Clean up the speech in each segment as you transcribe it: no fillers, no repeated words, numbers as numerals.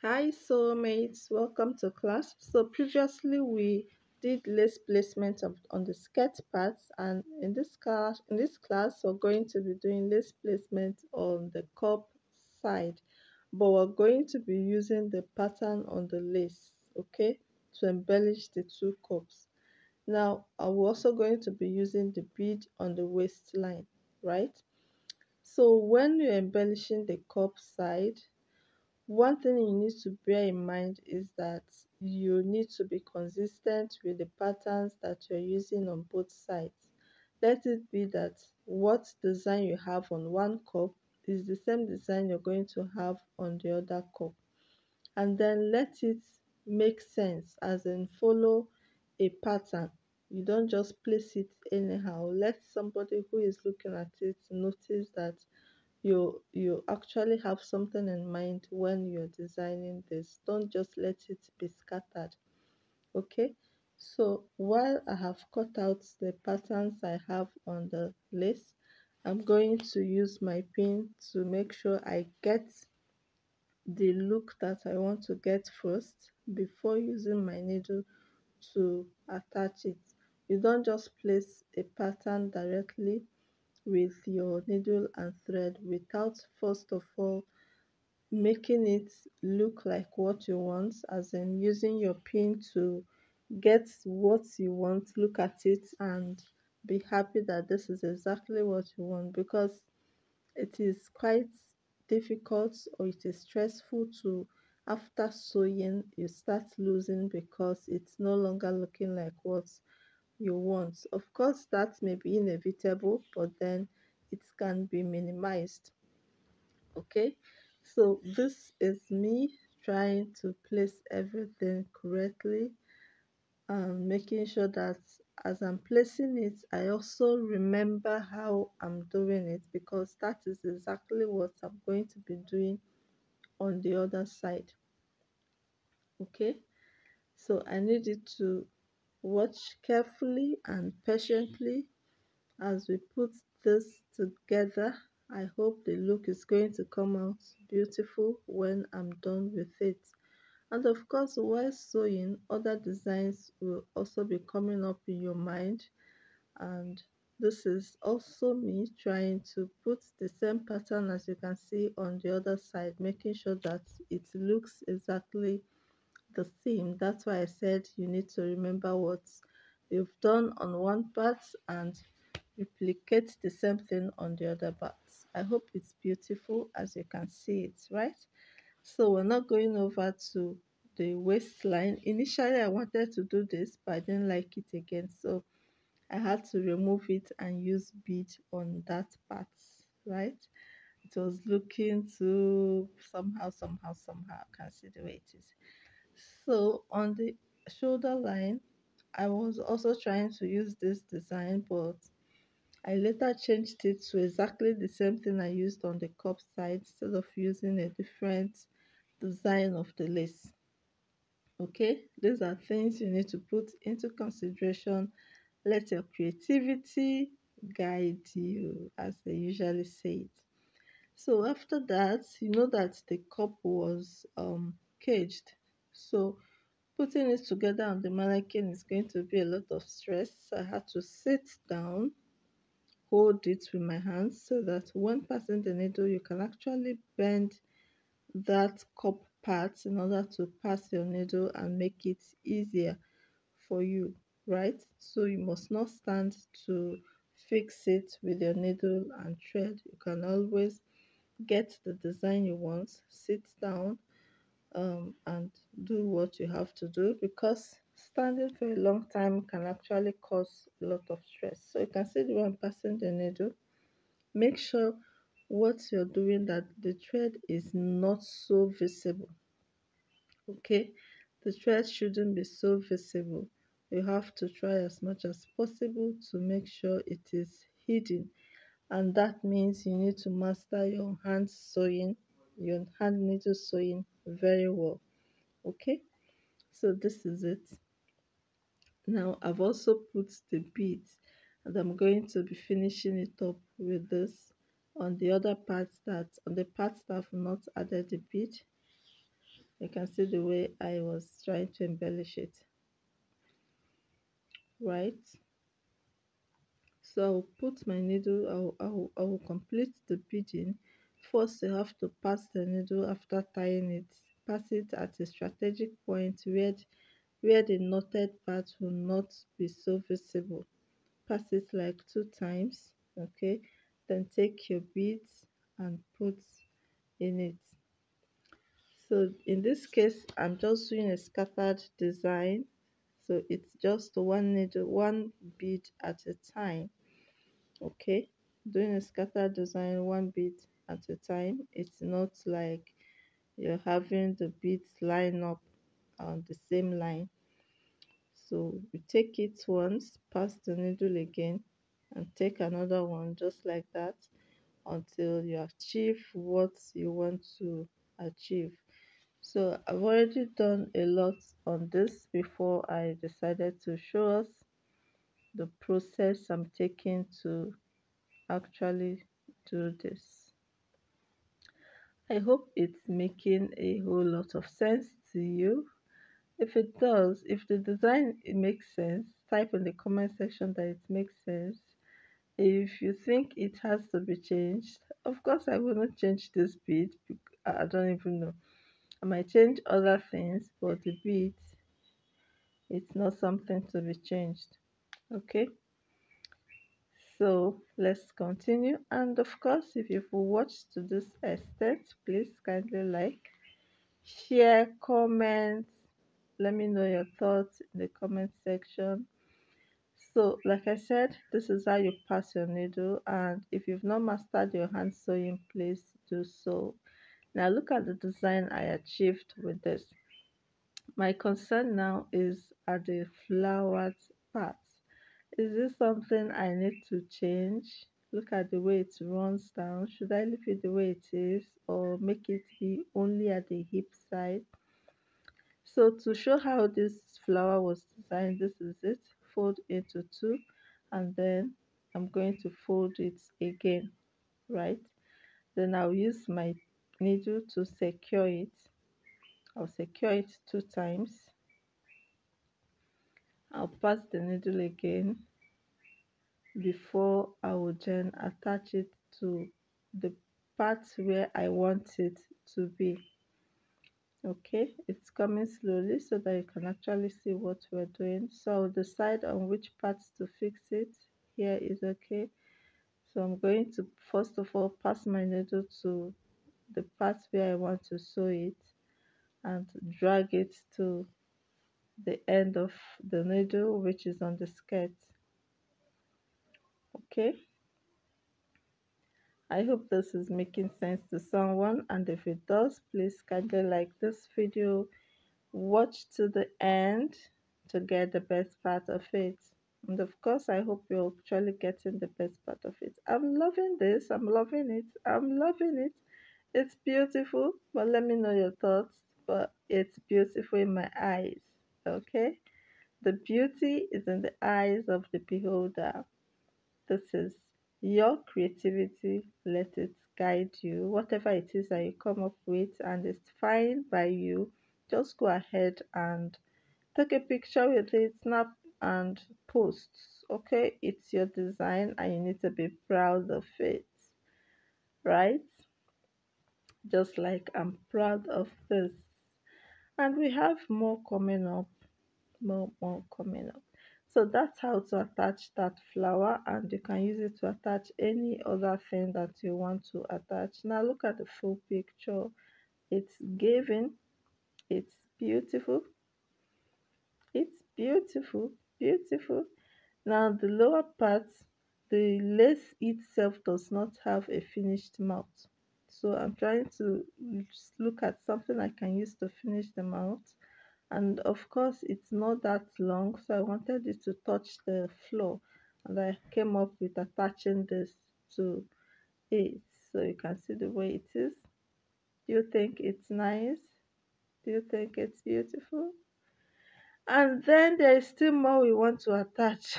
Hi soulmates, welcome to class. So previously we did lace placement on the skirt parts, and in this class we're going to be doing lace placement on the cup side, but we're going to be using the pattern on the lace, okay, to embellish the two cups. Now I'm also going to be using the bead on the waistline, right? So when you're embellishing the cup side, one thing you need to bear in mind is that you need to be consistent with the patterns that you're using on both sides. Let it be that what design you have on one cup is the same design you're going to have on the other cup. And then let it make sense, as in follow a pattern. You don't just place it anyhow. Let somebody who is looking at it notice that you actually have something in mind when you're designing this. Don't just let it be scattered. Okay, so while I have cut out the patterns I have on the lace, I'm going to use my pin to make sure I get the look that I want to get first before using my needle to attach it. You don't just place a pattern directly with your needle and thread without first of all making it look like what you want, as in using your pin to get what you want, look at it and be happy that this is exactly what you want, because it is quite difficult, or it is stressful to, after sewing you start losing because it's no longer looking like what you want. Of course that may be inevitable, but then it can be minimized. Okay, so this is me trying to place everything correctly and making sure that as I'm placing it, I also remember how I'm doing it, because that is exactly what I'm going to be doing on the other side. Okay, so I need you to watch carefully and patiently as we put this together. I hope the look is going to come out beautiful when I'm done with it. And of course, while sewing, other designs will also be coming up in your mind. And this is also me trying to put the same pattern as you can see on the other side, making sure that it looks exactly the same. That's why I said you need to remember what you've done on one part and replicate the same thing on the other parts. I hope it's beautiful as you can see it, right? So we're not going over to the waistline. Initially I wanted to do this, but I didn't like it again, so I had to remove it and use bead on that part, right? It was looking too somehow. I can see the way it is. So on the shoulder line, I was also trying to use this design, but I later changed it to exactly the same thing I used on the cup side, instead of using a different design of the lace. Okay, these are things you need to put into consideration. Let your creativity guide you, as they usually say it. So after that, you know that the cup was caged. So putting it together on the mannequin is going to be a lot of stress. So I had to sit down, hold it with my hands, so that when passing the needle, you can actually bend that cup part in order to pass your needle and make it easier for you, right? So you must not stand to fix it with your needle and thread. You can always get the design you want, sit down, and do what you have to do, because standing for a long time can actually cause a lot of stress. So you can see the one passing the needle. Make sure what you're doing, that the thread is not so visible. Okay, the thread shouldn't be so visible. You have to try as much as possible to make sure it is hidden, and that means you need to master your hand sewing, your hand needle sewing very well. Okay, so this is it. Now I've also put the beads, and I'm going to be finishing it up with this on the other parts, that on the parts that have not added the bead. You can see the way I was trying to embellish it, right? So I'll put my needle, I will complete the beading. First, you have to pass the needle after tying it. Pass it at a strategic point where the knotted part will not be so visible. Pass it like 2 times, okay? Then take your beads and put in it. So in this case, I'm just doing a scattered design. So it's just one needle, one bead at a time. Okay, doing a scattered design one bead at a time. It's not like you're having the beads line up on the same line. So you take it once, pass the needle again, and take another one just like that until you achieve what you want to achieve. So I've already done a lot on this before I decided to show us the process I'm taking to actually do this. I hope it's making a whole lot of sense to you. If it does, if the design it makes sense, type in the comment section that it makes sense. If you think it has to be changed, of course I will not change this bead. I don't even know. I might change other things, but the bead, it's not something to be changed. Okay, so let's continue. And of course, if you've watched to this extent, please kindly like, share, comment. Let me know your thoughts in the comment section. So, like I said, this is how you pass your needle, and if you've not mastered your hand sewing, please do so. Now, look at the design I achieved with this. My concern now is at the flowered part. Is this something I need to change? Look at the way it runs down. Should I leave it the way it is or make it be only at the hip side? So to show how this flower was designed, this is it. Fold into two and then I'm going to fold it again, right? Then I'll use my needle to secure it. I'll secure it 2 times. I'll pass the needle again before I will then attach it to the part where I want it to be. Okay, it's coming slowly so that you can actually see what we're doing. So I'll decide on which parts to fix it. Here is okay. So I'm going to first of all pass my needle to the part where I want to sew it and drag it to the end of the needle, which is on the skirt. Okay, I hope this is making sense to someone, and if it does, please kindly like this video, watch to the end to get the best part of it. And of course, I hope you're actually getting the best part of it. I'm loving this, I'm loving it, I'm loving it. It's beautiful, but let me know your thoughts. But it's beautiful in my eyes, okay? The beauty is in the eyes of the beholder. This is your creativity. Let it guide you. Whatever it is that you come up with and it's fine by you, just go ahead and take a picture with it, snap and post. Okay, it's your design and you need to be proud of it, right? Just like I'm proud of this. And we have more coming up, more coming up. So that's how to attach that flower, and you can use it to attach any other thing that you want to attach. Now look at the full picture. It's giving, it's beautiful, it's beautiful, beautiful. Now the lower part, the lace itself does not have a finished mouth. So I'm trying to look at something I can use to finish the mouth. And of course it's not that long, so I wanted it to touch the floor, and I came up with attaching this to it so you can see the way it is. Do you think it's nice? Do you think it's beautiful? And then there is still more we want to attach.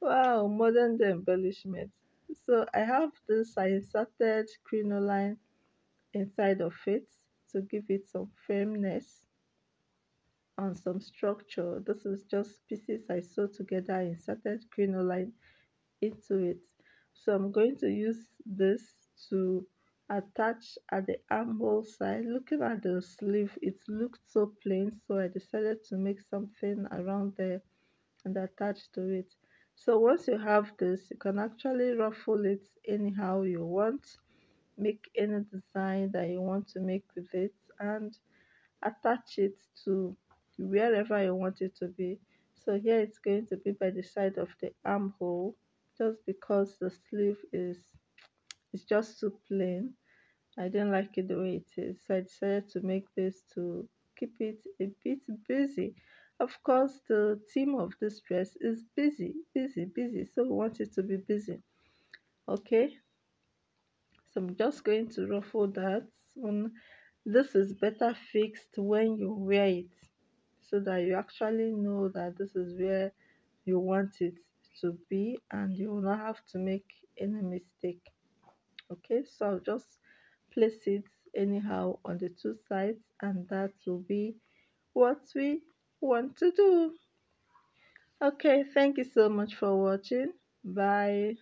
Wow, modern day embellishment. So I have this, I inserted crinoline inside of it to give it some firmness and some structure. This is just pieces I sewed together, inserted crinoline into it. So I'm going to use this to attach at the armhole side. Looking at the sleeve, it looked so plain, so I decided to make something around there and attach to it. So once you have this, you can actually ruffle it anyhow you want, make any design that you want to make with it, and attach it to wherever you want it to be. So here it's going to be by the side of the armhole, just because the sleeve is just too plain. I didn't like it the way it is, so I decided to make this to keep it a bit busy. Of course, the theme of this dress is busy, busy, busy, so we want it to be busy. Okay, so I'm just going to ruffle that one. This is better fixed when you wear it, so that you actually know that this is where you want it to be and you will not have to make any mistake. Okay, so I'll just place it anyhow on the two sides, and that will be what we want to do. Okay, thank you so much for watching. Bye.